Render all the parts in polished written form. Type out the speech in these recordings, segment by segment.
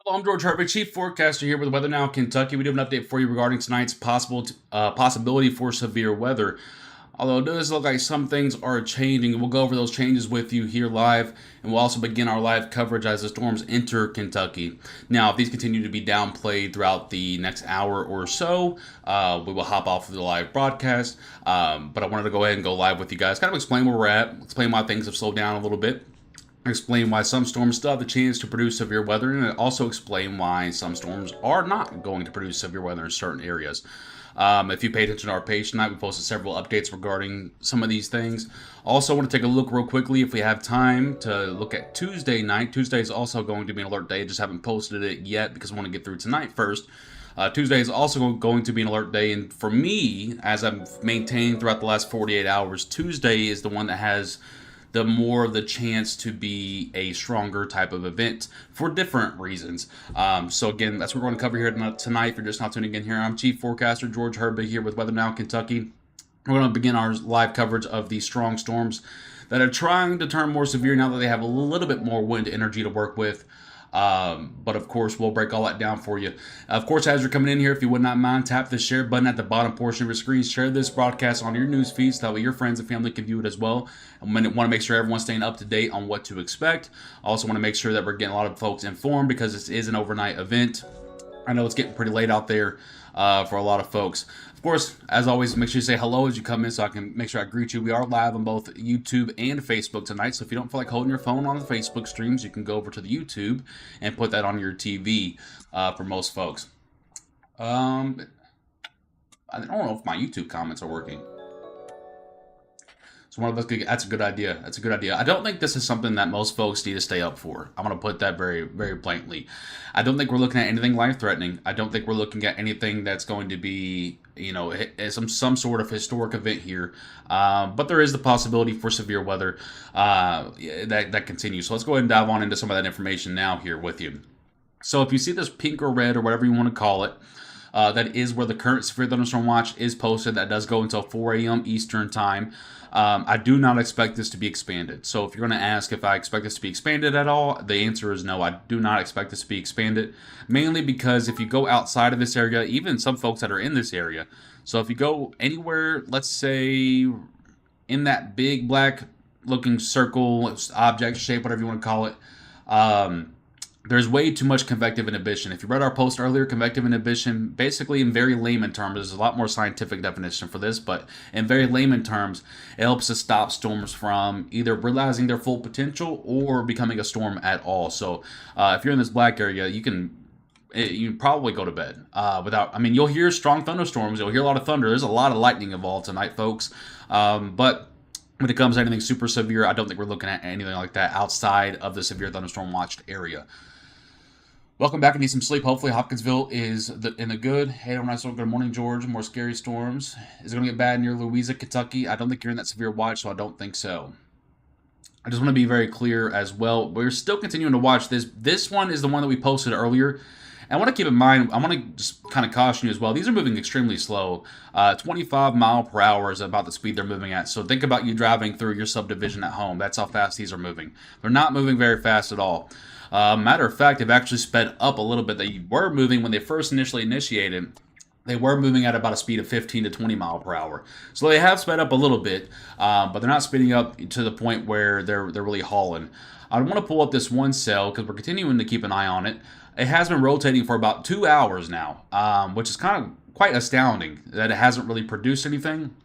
Hello, I'm George Herbig, Chief Forecaster here with Weather Now Kentucky. We do have an update for you regarding tonight's possibility for severe weather. Although it does look like some things are changing, we'll go over those changes with you here live, and we'll also begin our live coverage as the storms enter Kentucky. Now, if these continue to be downplayed throughout the next hour or so, we will hop off of the live broadcast. But I wanted to go ahead and go live with you guys, kind of explain where we're at, explain why things have slowed down a little bit, explain why some storms still have the chance to produce severe weather, and also explain why some storms are not going to produce severe weather in certain areas. If you pay attention to our page tonight, we posted several updates regarding some of these things. Also, I want to take a look real quickly, if we have time, to look at Tuesday night. Tuesday is also going to be an alert day. I just haven't posted it yet because I want to get through tonight first. Tuesday is also going to be an alert day, and for me, as I've maintained throughout the last 48 hours, Tuesday is the one that has the more of the chance to be a stronger type of event for different reasons. So again, that's what we're going to cover here tonight. If you're just not tuning in here, I'm Chief Forecaster George Herbig here with Weather Now Kentucky. We're going to begin our live coverage of these strong storms that are trying to turn more severe now that they have a little bit more wind energy to work with. But of course, we'll break all that down for you. Of course, as you're coming in here, if you would not mind, tap the share button at the bottom portion of your screen. Share this broadcast on your news feeds. That way your friends and family can view it as well. I want to make sure everyone's staying up to date on what to expect. I also want to make sure that we're getting a lot of folks informed because this is an overnight event. I know it's getting pretty late out there for a lot of folks. Of course, as always, make sure you say hello as you come in so I can make sure I greet you. We are live on both YouTube and Facebook tonight, so if you don't feel like holding your phone on the Facebook streams, you can go over to the YouTube and put that on your TV for most folks. I don't know if my YouTube comments are working. So one of us that's a good idea. That's a good idea. I don't think this is something that most folks need to stay up for. I'm going to put that very, very blankly. I don't think we're looking at anything life-threatening. I don't think we're looking at anything that's going to be, some sort of historic event here. But there is the possibility for severe weather that continues. So let's go ahead and dive on into some of that information now here with you. So if you see this pink or red or whatever you want to call it, that is where the current severe thunderstorm watch is posted. That does go until 4 a.m. Eastern time. I do not expect this to be expanded. So if you're going to ask if I expect this to be expanded at all, the answer is no. I do not expect this to be expanded, mainly because if you go outside of this area, even some folks that are in this area, so if you go anywhere, let's say in that big black looking circle, object shape, whatever you want to call it, there's way too much convective inhibition. If you read our post earlier, convective inhibition, basically in very layman terms, there's a lot more scientific definition for this, but in very layman terms, it helps to stop storms from either realizing their full potential or becoming a storm at all. So if you're in this black area, you probably go to bed you'll hear strong thunderstorms, you'll hear a lot of thunder, there's a lot of lightning involved tonight, folks, but when it comes to anything super severe, I don't think we're looking at anything like that outside of the severe thunderstorm watched area. Welcome back. I need some sleep. Hopefully Hopkinsville is in the good. Hey, good morning, George. More scary storms. Is it going to get bad near Louisa, Kentucky? I don't think you're in that severe watch, so I don't think so. I just want to be very clear as well. We're still continuing to watch this. This one is the one that we posted earlier. And I want to keep in mind, I want to just kind of caution you as well. These are moving extremely slow. 25 mile per hour is about the speed they're moving at. So think about you driving through your subdivision at home. That's how fast these are moving. They're not moving very fast at all. Matter of fact, they've actually sped up a little bit. They were moving when they first initially initiated. They were moving at about a speed of 15 to 20 mile per hour. So they have sped up a little bit, but they're not speeding up to the point where they're really hauling. I want to pull up this one cell because we're continuing to keep an eye on it. It has been rotating for about 2 hours now, which is kind of quite astounding that it hasn't really produced anything.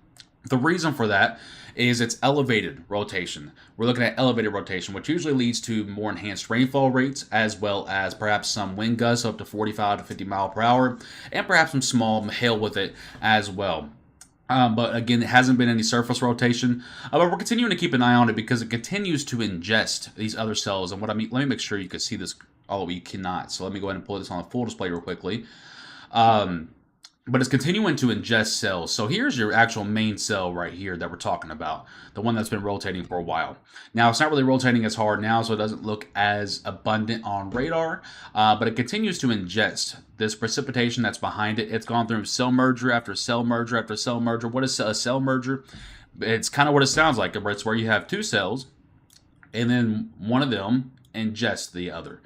The reason for that is its elevated rotation. We're looking at elevated rotation, which usually leads to more enhanced rainfall rates, as well as perhaps some wind gusts up to 45 to 50 mile per hour, and perhaps some small hail with it as well. But again, it hasn't been any surface rotation. But we're continuing to keep an eye on it because it continues to ingest these other cells. And what I mean, let me make sure you can see this, although you cannot. So let me go ahead and pull this on a full display real quickly. But it's continuing to ingest cells. So here's your actual main cell right here that we're talking about, the one that's been rotating for a while. Now, it's not really rotating as hard now, so it doesn't look as abundant on radar, but it continues to ingest this precipitation that's behind it. It's gone through cell merger after cell merger after cell merger. What is a cell merger? It's kind of what it sounds like. It's where you have two cells, and then one of them and just the other.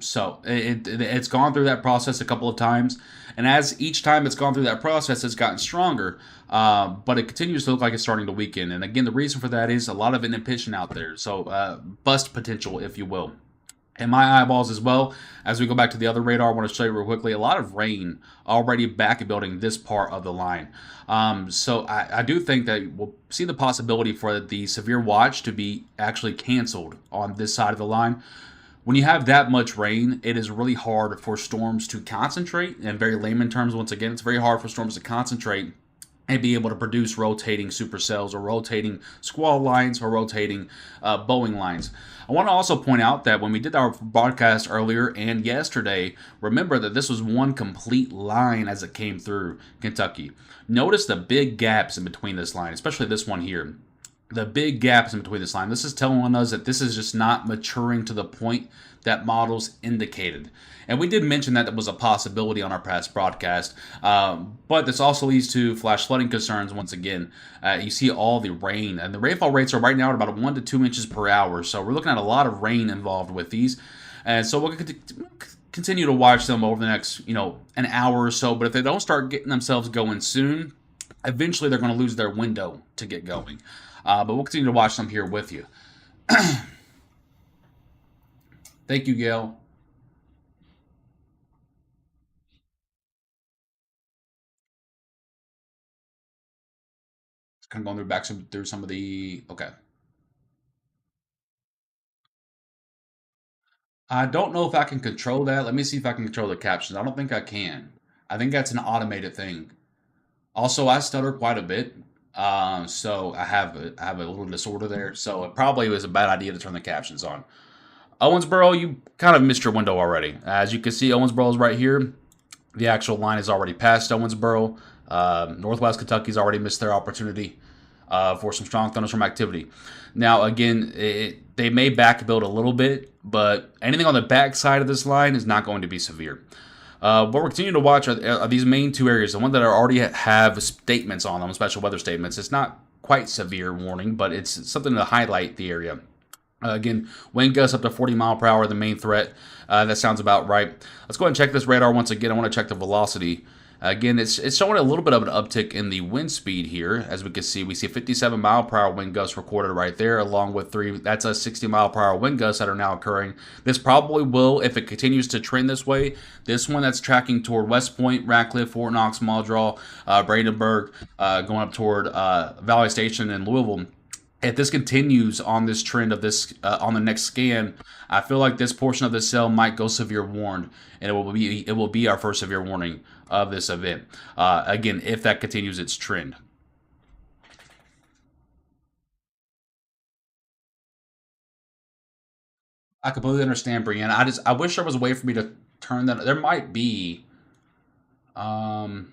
So it's gone through that process a couple of times, and as each time it's gone through that process, it's gotten stronger. But it continues to look like it's starting to weaken. And again, the reason for that is a lot of inhibition out there, so bust potential, if you will. In my eyeballs as well, as we go back to the other radar, I want to show you real quickly a lot of rain already back building this part of the line. So I do think that we'll see the possibility for the severe watch to be actually canceled on this side of the line. When you have that much rain, it is really hard for storms to concentrate. In very layman terms, once again, it's very hard for storms to concentrate and be able to produce rotating supercells or rotating squall lines or rotating Boeing lines. I want to also point out that when we did our broadcast earlier and yesterday, remember that this was one complete line as it came through Kentucky. Notice the big gaps in between this line, especially this one here. The big gaps in between this line. This is telling us that this is just not maturing to the point that models indicated. And we did mention that was a possibility on our past broadcast. But this also leads to flash flooding concerns once again. You see all the rain. And the rainfall rates are right now at about 1 to 2 inches per hour. So we're looking at a lot of rain involved with these. And so we'll continue to watch them over the next, an hour or so. But if they don't start getting themselves going soon, eventually they're going to lose their window to get going. But we'll continue to watch them here with you. Thank you, Gail. Just kind of going through some of the. Okay. I don't know if I can control that. Let me see if I can control the captions. I don't think I can. I think that's an automated thing. Also, I stutter quite a bit, so I have a little disorder there. So it probably was a bad idea to turn the captions on. Owensboro, you kind of missed your window already. As you can see, Owensboro is right here. The actual line is already past Owensboro. Northwest Kentucky's already missed their opportunity for some strong thunderstorm activity. Now, again, they may back build a little bit, but anything on the back side of this line is not going to be severe. What we're continuing to watch are these main two areas, the one that already have statements on them, special weather statements. It's not quite severe warning, but it's something to highlight the area. Again, wind gusts up to 40 mile per hour, the main threat. That sounds about right. Let's go ahead and check this radar once again. I want to check the velocity. Again, it's showing a little bit of an uptick in the wind speed here. As we can see, we see 57 mile per hour wind gusts recorded right there, along with that's a 60 mile per hour wind gusts that are now occurring. This probably will, if it continues to trend this way, this one that's tracking toward West Point, Ratcliffe, Fort Knox, Muldrow, Brandenburg, going up toward Valley Station and Louisville. If this continues on this trend of this on the next scan, I feel like this portion of the cell might go severe warned, and it will be our first severe warning of this event. Again, if that continues its trend. I completely understand, Brianna. I wish there was a way for me to turn that. There might be. Um,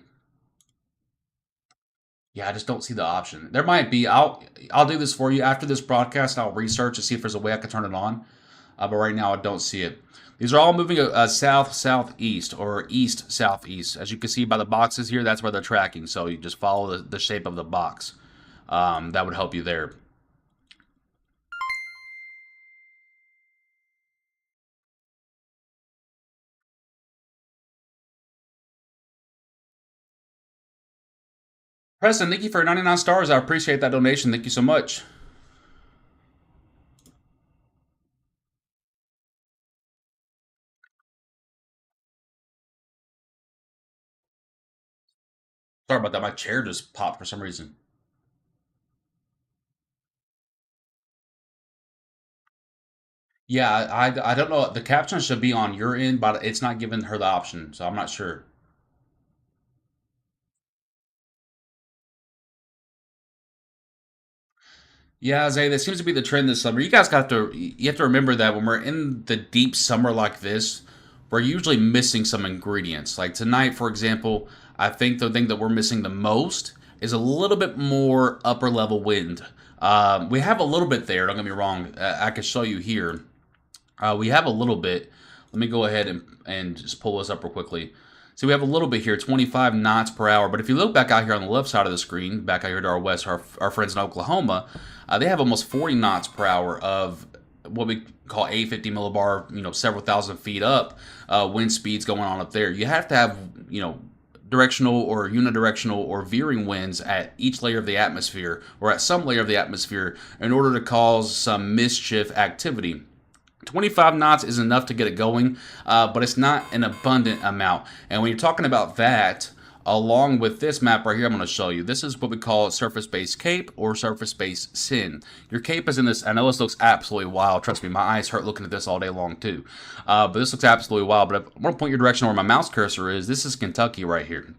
Yeah, I just don't see the option. There might be. I'll do this for you after this broadcast. I'll research to see if there's a way I can turn it on. But right now I don't see it. These are all moving south southeast or east southeast. As you can see by the boxes here, that's where they're tracking. So you just follow the shape of the box. That would help you there. Preston, thank you for 99 stars. I appreciate that donation. Thank you so much. Sorry about that. My chair just popped for some reason. Yeah, I don't know. The caption should be on your end, but it's not giving her the option, so I'm not sure. Yeah, Zay, that seems to be the trend this summer. You have to remember that when we're in the deep summer like this, we're usually missing some ingredients. Like tonight, for example, I think the thing that we're missing the most is a little bit more upper level wind. We have a little bit there. Don't get me wrong. I can show you here. We have a little bit. Let me go ahead and just pull this up real quickly. So we have a little bit here, 25 knots per hour. But if you look back out here on the left side of the screen, back out here to our west, our friends in Oklahoma, they have almost 40 knots per hour of what we call 850 millibar, several thousand feet up, wind speeds going on up there. You have to have, directional or unidirectional or veering winds at each layer of the atmosphere or at some layer of the atmosphere in order to cause some mischief activity. 25 knots is enough to get it going, but it's not an abundant amount. And when you're talking about that, along with this map right here, I'm going to show you. This is what we call surface-based CAPE or surface-based SIN. Your CAPE is in this. I know this looks absolutely wild. Trust me, my eyes hurt looking at this all day long too. But this looks absolutely wild. But I want to point your direction where my mouse cursor is. This is Kentucky right here.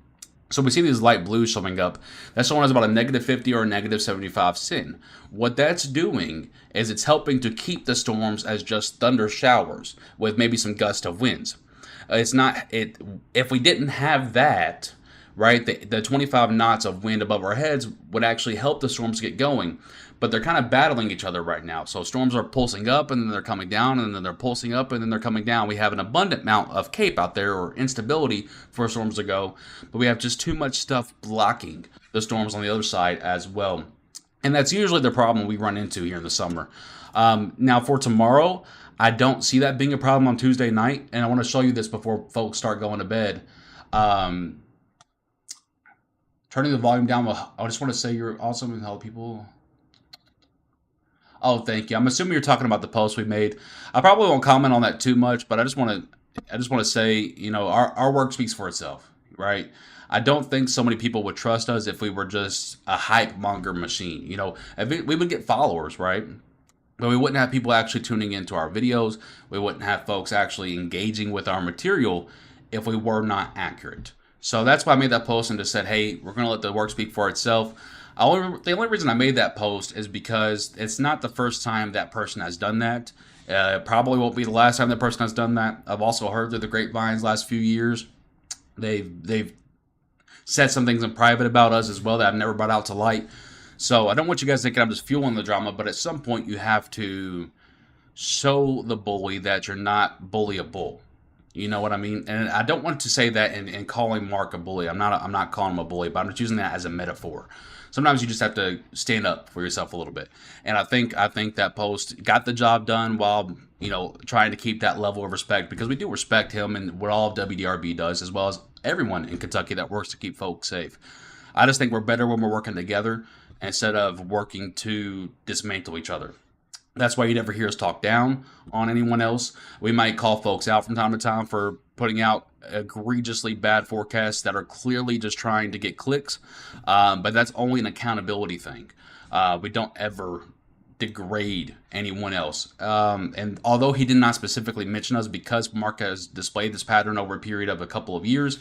So we see these light blues showing up. That's showing us about a -50 or a -75 SIN. What that's doing is it's helping to keep the storms as just thunder showers with maybe some gust of winds. It's not it. If we didn't have that, right, the 25 knots of wind above our heads would actually help the storms get going. But they're kind of battling each other right now. So storms are pulsing up and then they're coming down and then they're pulsing up and then they're coming down. We have an abundant amount of CAPE out there or instability for storms to go, but we have just too much stuff blocking the storms on the other side as well. And that's usually the problem we run into here in the summer. Now for tomorrow, I don't see that being a problem on Tuesday night. And I want to show you this before folks start going to bed. Turning the volume down, I just want to say you're awesome and help people. Oh, thank you. I'm assuming you're talking about the post we made. I probably won't comment on that too much, but I just want to say, our work speaks for itself, right? I don't think so many people would trust us if we were just a hype monger machine. We would get followers, right? But we wouldn't have people actually tuning into our videos. We wouldn't have folks actually engaging with our material if we were not accurate. So that's why I made that post and just said, hey, we're going to let the work speak for itself. The only reason I made that post is because it's not the first time that person has done that. It probably won't be the last time that person has done that. I've also heard through the grapevines last few years, they've said some things in private about us as well that I've never brought out to light. So I don't want you guys thinking I'm just fueling the drama, but at some point you have to show the bully that you're not bullyable. You know what I mean? And I don't want to say that in calling Mark a bully. I'm not calling him a bully, but I'm just using that as a metaphor. Sometimes you just have to stand up for yourself a little bit. And I think that post got the job done while, trying to keep that level of respect, because we do respect him and what all of WDRB does, as well as everyone in Kentucky that works to keep folks safe. I just think we're better when we're working together instead of working to dismantle each other. That's why you never hear us talk down on anyone else. We might call folks out from time to time for putting out egregiously bad forecasts that are clearly just trying to get clicks, but that's only an accountability thing. We don't ever degrade anyone else. And although he did not specifically mention us, because Mark has displayed this pattern over a period of a couple of years,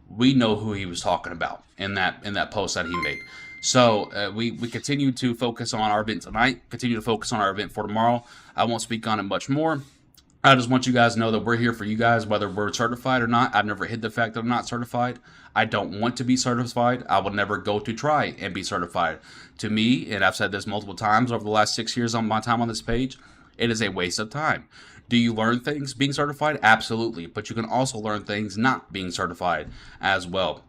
we know who he was talking about in that post that he made. So we continue to focus on our event tonight, continue to focus on our event for tomorrow. I won't speak on it much more. I just want you guys to know that we're here for you guys, whether we're certified or not. I've never hid the fact that I'm not certified. I don't want to be certified. I will never go to try and be certified. To me, and I've said this multiple times over the last 6 years on my time on this page, it is a waste of time. Do you learn things being certified? Absolutely. But you can also learn things not being certified as well.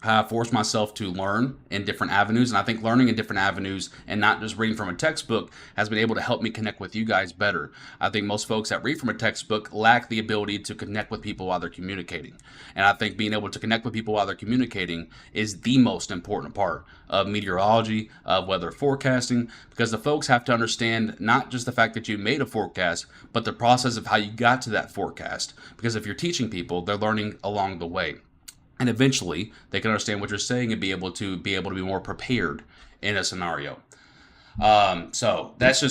I forced myself to learn in different avenues, and I think learning in different avenues and not just reading from a textbook has been able to help me connect with you guys better. I think most folks that read from a textbook lack the ability to connect with people while they're communicating. And I think being able to connect with people while they're communicating is the most important part of meteorology, of weather forecasting, because the folks have to understand not just the fact that you made a forecast, but the process of how you got to that forecast. Because if you're teaching people, they're learning along the way. And eventually, they can understand what you're saying and be able to be more prepared in a scenario. So that's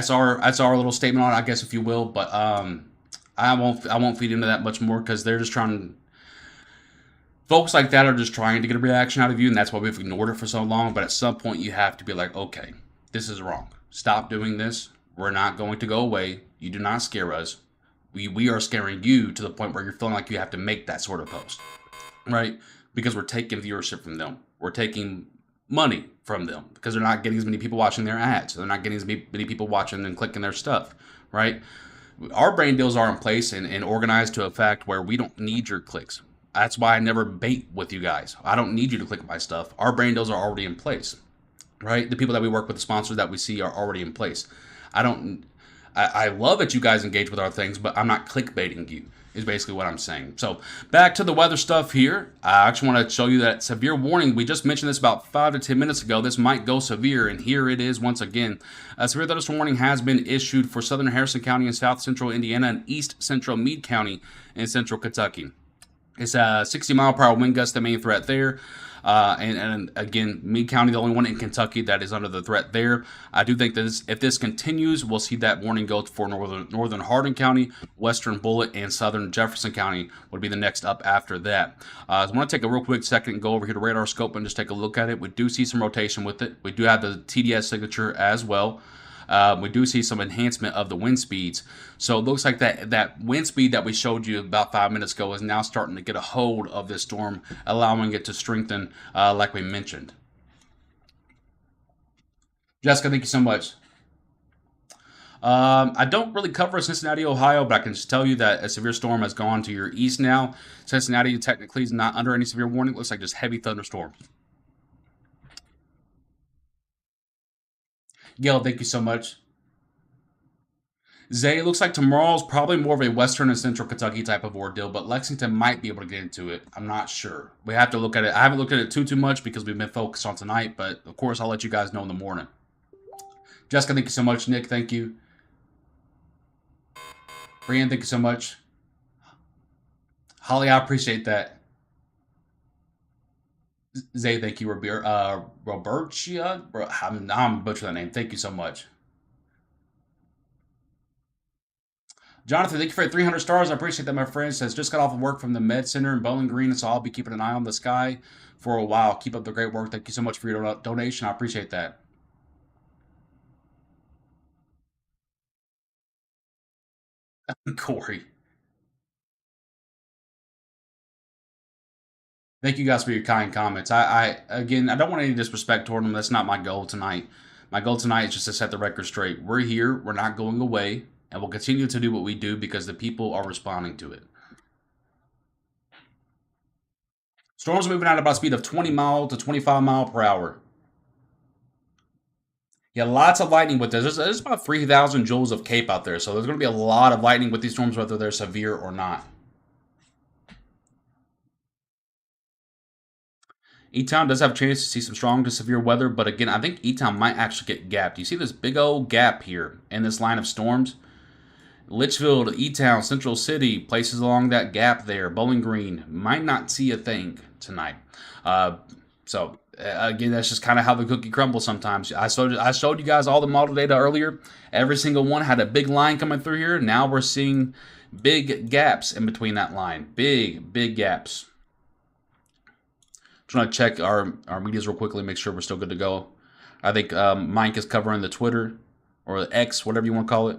our little statement on it, I guess, if you will. But I won't feed into that much more, because they're just trying. Folks like that are just trying to get a reaction out of you, and that's why we've ignored it for so long. But at some point, you have to be like, okay, this is wrong. Stop doing this. We're not going to go away. You do not scare us. We are scaring you to the point where you're feeling like you have to make that sort of post. Right? Because we're taking viewership from them. We're taking money from them because they're not getting as many people watching their ads. They're not getting as many people watching and clicking their stuff. Right? Our brand deals are in place and organized to a fact where we don't need your clicks. That's why I never bait with you guys. I don't need you to click my stuff. Our brand deals are already in place. Right? The people that we work with, the sponsors that we see are already in place. I love that you guys engage with our things, but I'm not clickbaiting you. Is basically what I'm saying. So back to the weather stuff here. I actually want to show you that severe warning. We just mentioned this about 5 to 10 minutes ago. This might go severe, and here it is once again. A severe thunderstorm warning has been issued for southern Harrison County in south central Indiana and east central Meade County in central Kentucky. It's a 60-mile-per-hour wind gust, the main threat there. And again, Meade County, the only one in Kentucky that is under the threat there. I do think that if this continues, we'll see that warning go for northern Hardin County, western Bullitt, and southern Jefferson County would be the next up after that. I want to take a real quick second and go over here to radar scope and just take a look at it. We do see some rotation with it. We do have the TDS signature as well. We do see some enhancement of the wind speeds. So it looks like that wind speed that we showed you about 5 minutes ago is now starting to get a hold of this storm, allowing it to strengthen like we mentioned. Jessica, thank you so much. I don't really cover Cincinnati, Ohio, but I can just tell you that a severe storm has gone to your east now. Cincinnati technically is not under any severe warning. It looks like just heavy thunderstorms. Gail, thank you so much. Zay, it looks like tomorrow's probably more of a Western and Central Kentucky type of ordeal, but Lexington might be able to get into it. I'm not sure. We have to look at it. I haven't looked at it too much because we've been focused on tonight, but of course I'll let you guys know in the morning. Jessica, thank you so much. Nick, thank you. Brian, thank you so much. Holly, I appreciate that. Zay, thank you. Robertia? I'm butchering that name. Thank you so much. Jonathan, thank you for 300 stars. I appreciate that, my friend. Says, just got off of work from the Med Center in Bowling Green, so I'll be keeping an eye on the sky for a while. Keep up the great work. Thank you so much for your donation. I appreciate that. Corey, thank you guys for your kind comments. Again, I don't want any disrespect toward them. That's not my goal tonight. My goal tonight is just to set the record straight. We're here. We're not going away, and we'll continue to do what we do because the people are responding to it. Storms are moving at about a speed of 20 mile to 25 mile per hour. Yeah, lots of lightning with this. There's about 3,000 joules of cape out there, so there's going to be a lot of lightning with these storms, whether they're severe or not. E-Town does have a chance to see some strong to severe weather, but again, I think E-Town might actually get gapped. You see this big old gap here in this line of storms? Litchfield, E-Town, Central City, places along that gap there, Bowling Green, might not see a thing tonight. So again, that's just kind of how the cookie crumbles sometimes. I showed you guys all the model data earlier. Every single one had a big line coming through here. Now we're seeing big gaps in between that line. Big gaps. Just want to check our medias real quickly, make sure we're still good to go. I think Mike is covering the Twitter or the X, whatever you want to call it.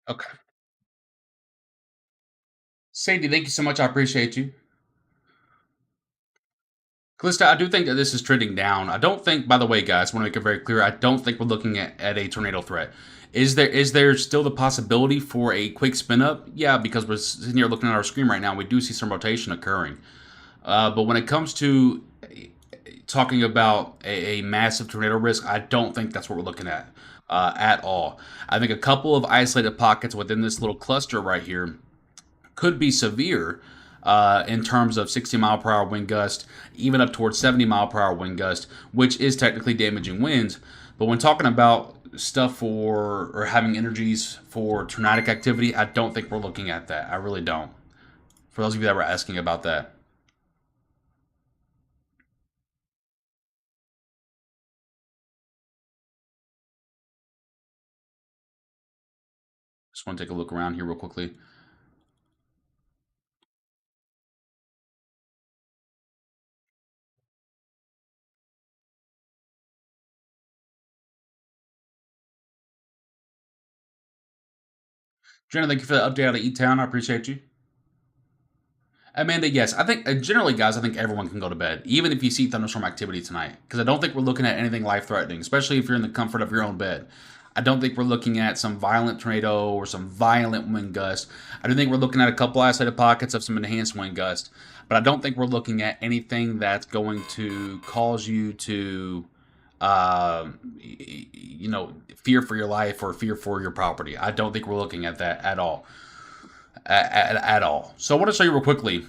Okay. Sadie, thank you so much. I appreciate you. Calista, I do think that this is trending down. I don't think, by the way, guys, I want to make it very clear, I don't think we're looking at a tornado threat. Is there still the possibility for a quick spin up? Yeah, because we're sitting here looking at our screen right now, we do see some rotation occurring. But when it comes to talking about a massive tornado risk, I don't think that's what we're looking at all. I think a couple of isolated pockets within this little cluster right here could be severe in terms of 60 mile per hour wind gust, even up towards 70 mile per hour wind gust, which is technically damaging winds. But when talking about stuff for or having energies for tornadic activity, I don't think we're looking at that. I really don't. For those of you that were asking about that, just want to take a look around here real quickly. Jenna, thank you for the update out of E-Town. I appreciate you. Amanda, yes, I think generally, guys, I think everyone can go to bed, even if you see thunderstorm activity tonight, because I don't think we're looking at anything life-threatening, especially if you're in the comfort of your own bed. I don't think we're looking at some violent tornado or some violent wind gust. I do think we're looking at a couple isolated pockets of some enhanced wind gust, but I don't think we're looking at anything that's going to cause you to, fear for your life or fear for your property. I don't think we're looking at that at all. At all. So I want to show you real quickly,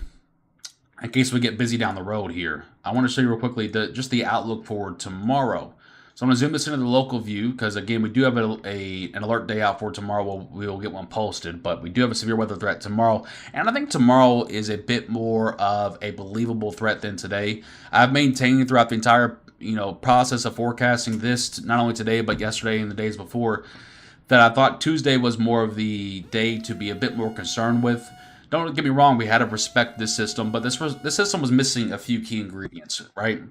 in case we get busy down the road here. I want to show you real quickly just the outlook for tomorrow. So I'm going to zoom this into the local view because, again, we do have an alert day out for tomorrow. We will get one posted, but we do have a severe weather threat tomorrow. And I think tomorrow is a bit more of a believable threat than today. I've maintained throughout the entire process of forecasting this, not only today but yesterday and the days before, that I thought Tuesday was more of the day to be a bit more concerned with. Don't get me wrong, we had to respect this system, but this system was missing a few key ingredients, right?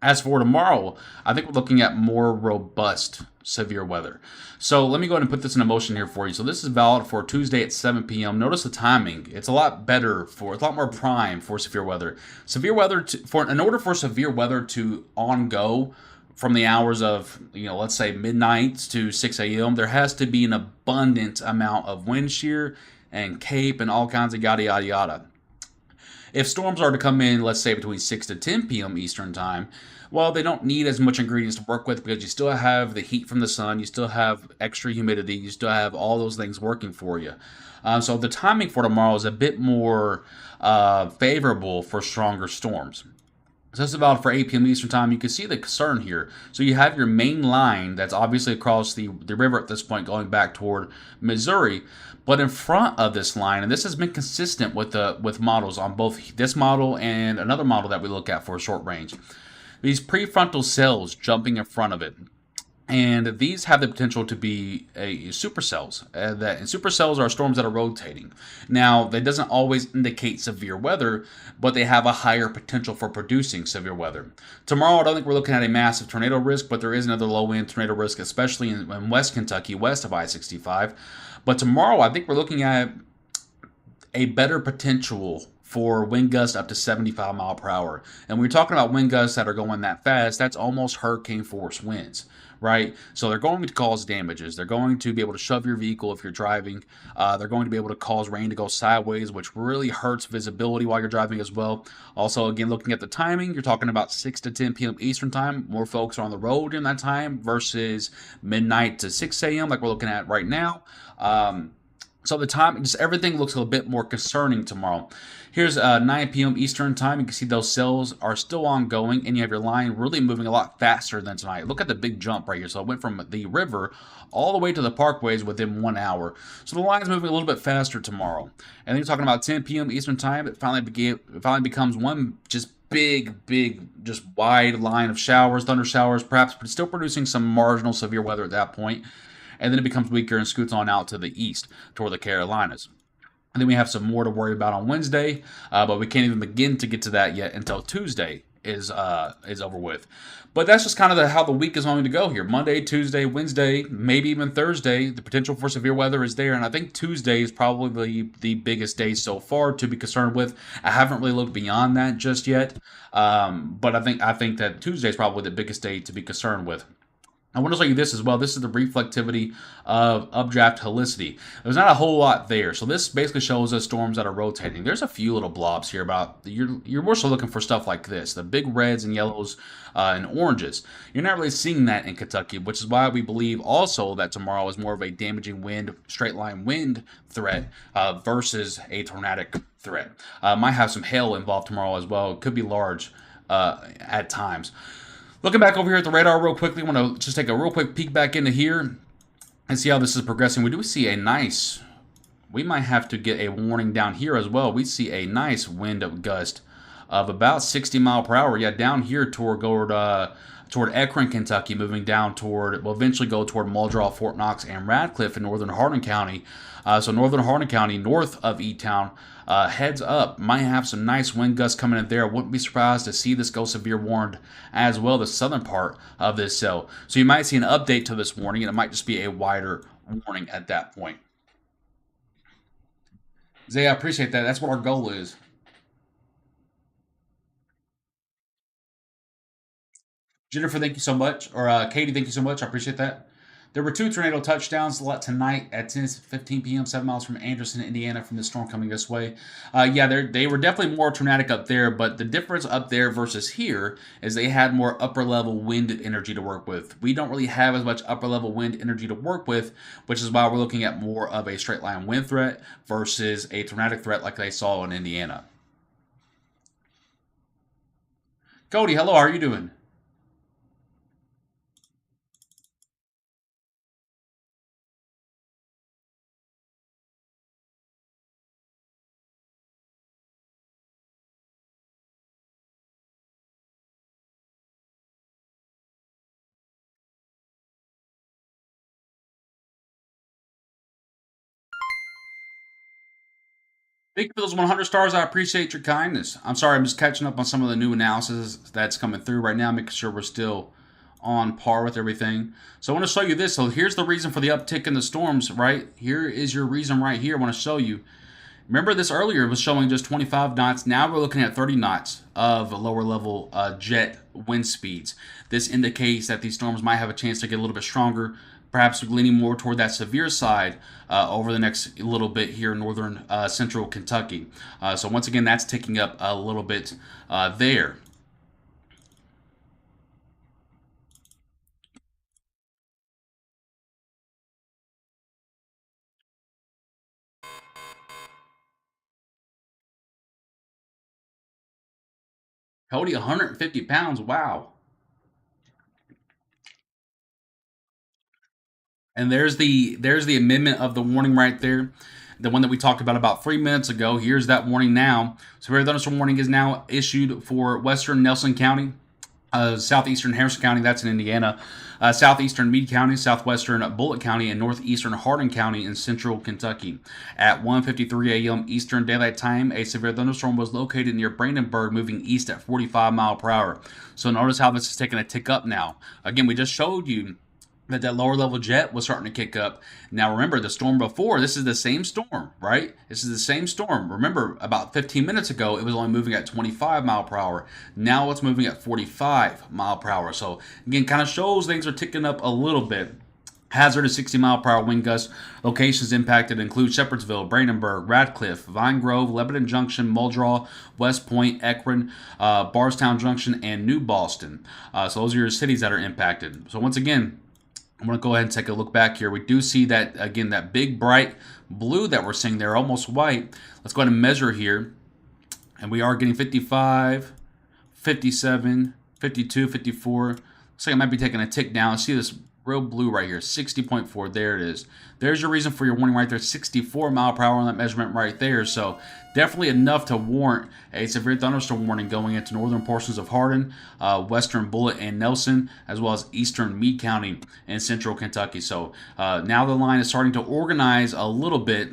As for tomorrow, I think we're looking at more robust severe weather. So let me go ahead and put this in motion here for you. So this is valid for Tuesday at 7 p.m. Notice the timing. It's a lot better it's a lot more prime for severe weather. Severe weather, in order for severe weather to on-go, from the hours of, let's say midnight to 6 a.m., there has to be an abundant amount of wind shear and cape and all kinds of yada, yada, yada. If storms are to come in, let's say between 6 to 10 p.m. Eastern Time, well, they don't need as much ingredients to work with because you still have the heat from the sun, you still have extra humidity, you still have all those things working for you. So the timing for tomorrow is a bit more favorable for stronger storms. So that's about for 8 p.m. Eastern Time. You can see the concern here. So you have your main line that's obviously across the river at this point going back toward Missouri. But in front of this line, and this has been consistent with models on both this model and another model that we look at for short range, these prefrontal cells jumping in front of it. And these have the potential to be supercells. And supercells are storms that are rotating. Now, that doesn't always indicate severe weather, but they have a higher potential for producing severe weather. Tomorrow, I don't think we're looking at a massive tornado risk, but there is another low-end tornado risk, especially in West Kentucky, west of I-65. But tomorrow, I think we're looking at a better potential for wind gusts up to 75 mile per hour. And when you're talking about wind gusts that are going that fast, that's almost hurricane force winds, right? So they're going to cause damages. They're going to be able to shove your vehicle if you're driving. They're going to be able to cause rain to go sideways, which really hurts visibility while you're driving as well. Also, again, looking at the timing, you're talking about 6 to 10 p.m. Eastern time. More folks are on the road during that time versus midnight to 6 a.m. like we're looking at right now. So the time, just everything looks a little bit more concerning tomorrow. Here's 9 p.m. Eastern time. You can see those cells are still ongoing, and you have your line really moving a lot faster than tonight. Look at the big jump right here. So it went from the river all the way to the parkways within 1 hour. So the line's moving a little bit faster tomorrow. And then you're talking about 10 p.m. Eastern time. It finally becomes one just big, just wide line of showers, thunder showers, perhaps, but still producing some marginal severe weather at that point. And then it becomes weaker and scoots on out to the east toward the Carolinas. And then we have some more to worry about on Wednesday, but we can't even begin to get to that yet until Tuesday is over with. But that's just kind of how the week is going to go here. Monday, Tuesday, Wednesday, maybe even Thursday. The potential for severe weather is there, and I think Tuesday is probably the biggest day so far to be concerned with. I haven't really looked beyond that just yet, but I think that Tuesday is probably the biggest day to be concerned with. I want to show you this as well. This is the reflectivity of updraft helicity. There's not a whole lot there. So this basically shows us storms that are rotating. There's a few little blobs here about, you're more so looking for stuff like this, the big reds and yellows and oranges. You're not really seeing that in Kentucky, which is why we believe also that tomorrow is more of a damaging wind, straight line wind threat versus a tornadic threat. Might have some hail involved tomorrow as well. It could be large at times. Looking back over here at the radar real quickly, I want to just take a real quick peek back into here and see how this is progressing. We do see a nice, we might have to get a warning down here as well. We see a nice wind gust of about 60 mile per hour. Yeah, down here toward Akron, Kentucky, moving down toward, will eventually go toward Muldraugh, Fort Knox, and Radcliffe in northern Hardin County. So northern Hardin County, north of E-Town, heads up, might have some nice wind gusts coming in there. Wouldn't be surprised to see this go severe warned as well, the southern part of this cell. So you might see an update to this warning, and it might just be a wider warning at that point. Zay, I appreciate that. That's what our goal is. Jennifer, thank you so much. Or Katie, thank you so much. I appreciate that. There were two tornado touchdowns tonight at 10:15 p.m. 7 miles from Anderson, Indiana, from the storm coming this way. Yeah, they were definitely more tornadic up there, but the difference up there versus here is they had more upper level wind energy to work with. We don't really have as much upper level wind energy to work with, which is why we're looking at more of a straight line wind threat versus a tornadic threat like they saw in Indiana. Cody, hello, how are you doing? Thank you for those 100 stars. I appreciate your kindness. I'm sorry, I'm just catching up on some of the new analysis that's coming through right now, making sure we're still on par with everything. So I want to show you this. So here's the reason for the uptick in the storms, right? Here is your reason right here. I want to show you. Remember this earlier was showing just 25 knots. Now we're looking at 30 knots of lower level jet wind speeds. This indicates that these storms might have a chance to get a little bit stronger, perhaps leaning more toward that severe side over the next little bit here in northern central Kentucky. So once again, that's ticking up a little bit there. Cody, 150 pounds. Wow. And there's the amendment of the warning right there, the one that we talked about 3 minutes ago. Here's that warning now. Severe thunderstorm warning is now issued for western Nelson County, southeastern Harrison County, that's in Indiana, southeastern Meade County, southwestern Bullitt County, and northeastern Hardin County in central Kentucky. At 1:53 a.m. Eastern Daylight Time, a severe thunderstorm was located near Brandenburg, moving east at 45 mile per hour. So notice how this is taking a tick up now. Again, we just showed you that lower level jet was starting to kick up. Now remember the storm before, this is the same storm, right? This is the same storm. Remember about 15 minutes ago it was only moving at 25 mile per hour. Now it's moving at 45 mile per hour. So again, kind of shows things are ticking up a little bit. Hazard is 60 mile per hour wind gusts. Locations impacted include Shepherdsville, Brandenburg, Radcliffe, Vine Grove, Lebanon Junction, Muldraugh, West Point, Ekron, Barstown Junction, and New Boston. So those are your cities that are impacted. So once again, I'm going to go ahead and take a look back here. We do see that, again, that big bright blue that we're seeing there, almost white. Let's go ahead and measure here. And we are getting 55, 57, 52, 54. Looks like I might be taking a tick down. See this real blue right here, 60.4. There it is. There's your reason for your warning right there, 64 mile per hour on that measurement right there. So definitely enough to warrant a severe thunderstorm warning going into northern portions of Hardin, western Bullitt and Nelson, as well as eastern Meade County and central Kentucky. So now the line is starting to organize a little bit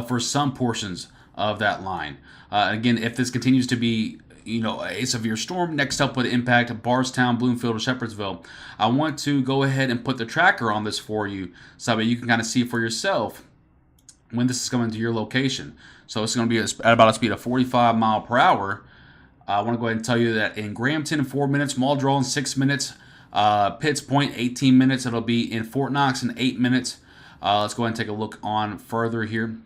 for some portions of that line. Again, if this continues to be a severe storm, next up would impact Barstown, Bloomfield, or Shepherdsville. I want to go ahead and put the tracker on this for you so that you can kind of see for yourself when this is coming to your location. So it's going to be at about a speed of 45 mile per hour. I want to go ahead and tell you that in Grahamton in 4 minutes, Muldrow in 6 minutes, Pitts Point 18 minutes. It'll be in Fort Knox in 8 minutes. Let's go ahead and take a look on further here.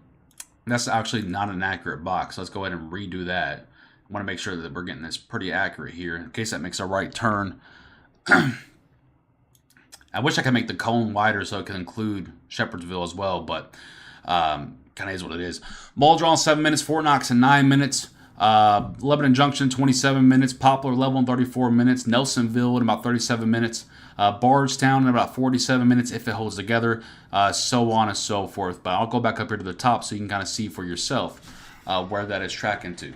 That's actually not an accurate box. Let's go ahead and redo that. I want to make sure that we're getting this pretty accurate here in case that makes a right turn. I wish I could make the cone wider so it could include Shepherdsville as well, but kind of is what it is. Muldrow in 7 minutes, Fort Knox in 9 minutes, Lebanon Junction 27 minutes, Poplar Level in 34 minutes, Nelsonville in about 37 minutes, Bardstown in about 47 minutes if it holds together, so on and so forth. But I'll go back up here to the top so you can kind of see for yourself where that is tracking to.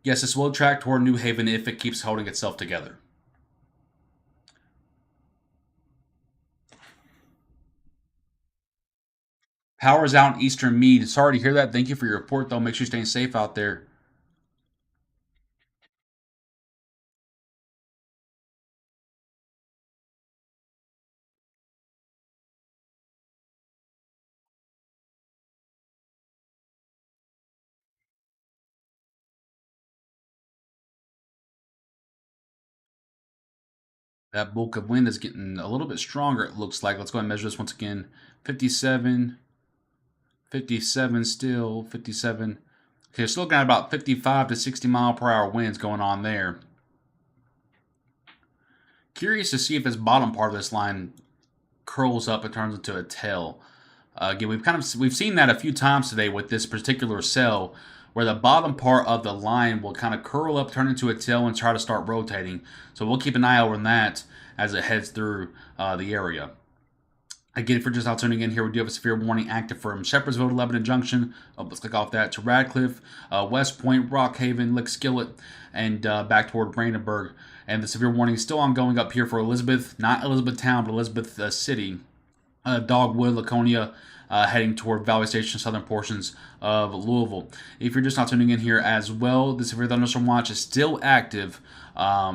Yes, this will track toward New Haven if it keeps holding itself together. Power's out in Eastern Meade. Sorry to hear that. Thank you for your report, though. Make sure you're staying safe out there. That bulk of wind is getting a little bit stronger, it looks like. Let's go ahead and measure this once again. 57, 57 still, 57. Okay, still got about 55 to 60 mile per hour winds going on there. Curious to see if this bottom part of this line curls up and turns into a tail. Again, we've seen that a few times today with this particular cell, where the bottom part of the line will kind of curl up, turn into a tail, and try to start rotating. So we'll keep an eye out on that as it heads through the area. Again, if you're just now tuning in here, we do have a severe warning active from Shepherdsville to Lebanon Junction. Let's click off that to Radcliffe, West Point, Rockhaven, Lick Skillet, and back toward Brandenburg. And the severe warning is still ongoing up here for Elizabeth, not Elizabethtown, but Elizabeth City, Dogwood, Laconia, heading toward Valley Station, southern portions of Louisville. If you're just not tuning in here as well, the severe thunderstorm watch is still active.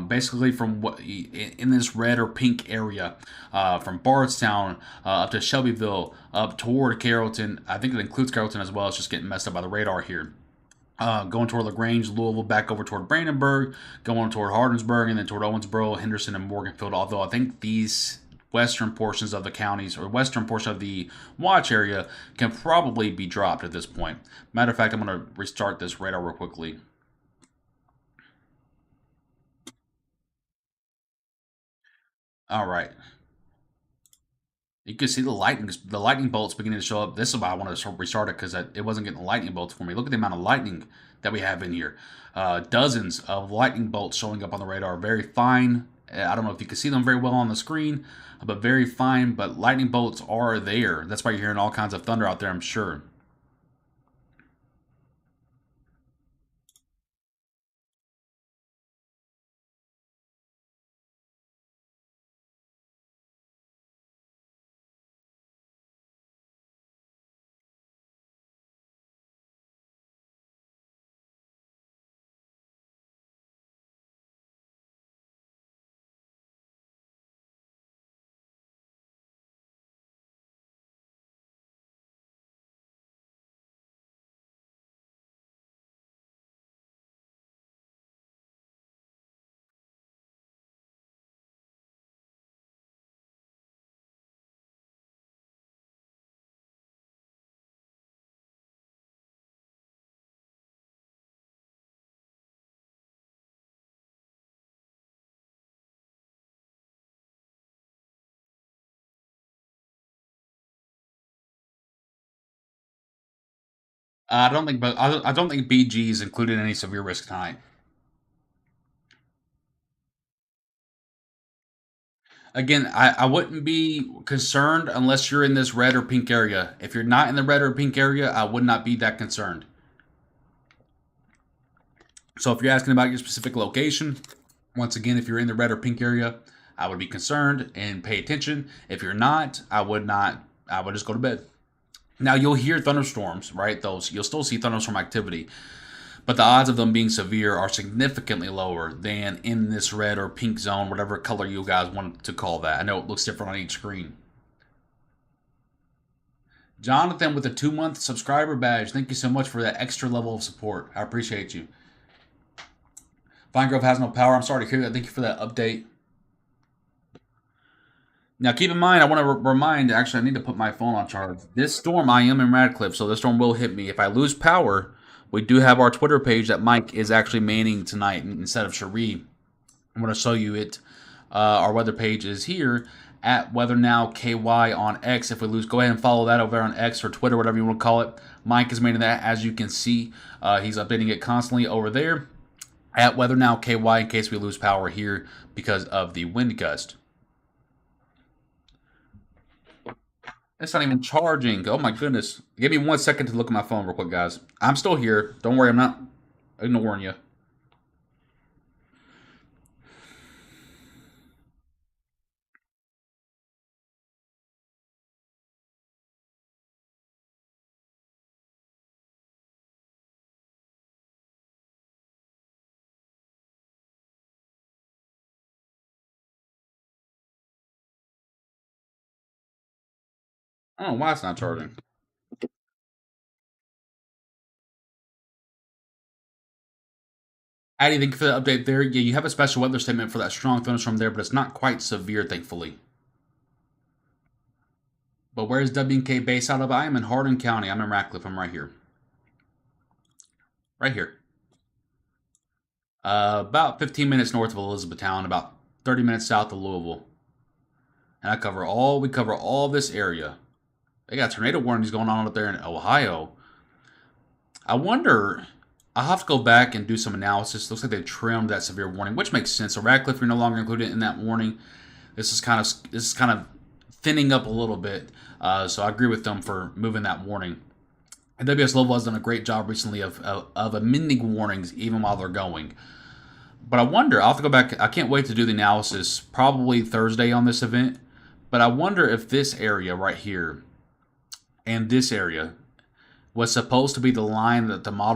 Basically, from what in this red or pink area, from Bardstown up to Shelbyville, up toward Carrollton. I think it includes Carrollton as well. It's just getting messed up by the radar here. Going toward LaGrange, Louisville, back over toward Brandenburg, going toward Hardinsburg, and then toward Owensboro, Henderson, and Morganfield. Although I think these western portions of the counties or western portion of the watch area can probably be dropped at this point. Matter of fact, I'm going to restart this radar real quickly. All right. You can see the lightning bolts beginning to show up. This is why I wanted to restart it because it wasn't getting the lightning bolts for me. Look at the amount of lightning that we have in here. Dozens of lightning bolts showing up on the radar. Very fine. I don't know if you can see them very well on the screen, but very fine. But lightning bolts are there. That's why you're hearing all kinds of thunder out there, I'm sure. I don't think BG is included in any severe risk tonight. Again, I wouldn't be concerned unless you're in this red or pink area. If you're not in the red or pink area, I would not be that concerned. So if you're asking about your specific location, once again, if you're in the red or pink area, I would be concerned and pay attention. If you're not, I would not. I would just go to bed. Now you'll hear thunderstorms, right? Those you'll still see thunderstorm activity, but the odds of them being severe are significantly lower than in this red or pink zone, whatever color you guys want to call that. I know it looks different on each screen. Jonathan with a 2 month subscriber badge. Thank you so much for that extra level of support. I appreciate you. Vine Grove has no power. I'm sorry to hear that. Thank you for that update. Now, keep in mind, I want to remind. Actually, I need to put my phone on charge. This storm, I am in Radcliffe, so this storm will hit me. If I lose power, we do have our Twitter page that Mike is actually manning tonight instead of Cherie. I'm going to show you it. Our weather page is here at Weather Now KY on X. If we lose, go ahead and follow that over there on X or Twitter, whatever you want to call it. Mike is manning that, as you can see. He's updating it constantly over there at Weather Now KY in case we lose power here because of the wind gust. It's not even charging. Oh my goodness. Give me 1 second to look at my phone real quick, guys. I'm still here. Don't worry, I'm not ignoring you. I don't know why it's not charging. Anything for the update there? Yeah, you have a special weather statement for that strong thunderstorm there, but it's not quite severe, thankfully. But where's W&K based out of? I am in Hardin County. I'm in Ratcliffe. I'm right here. Right here. About 15 minutes north of Elizabethtown, about 30 minutes south of Louisville. And we cover all this area. They got tornado warnings going on up there in Ohio. I wonder, I'll have to go back and do some analysis. Looks like they trimmed that severe warning, which makes sense. So Radcliffe, you're no longer included in that warning. This is kind of thinning up a little bit. So I agree with them for moving that warning. And WS Louisville has done a great job recently of amending warnings even while they're going. But I wonder, I'll have to go back. I can't wait to do the analysis probably Thursday on this event. But I wonder if this area right here and this area was supposed to be the line that the model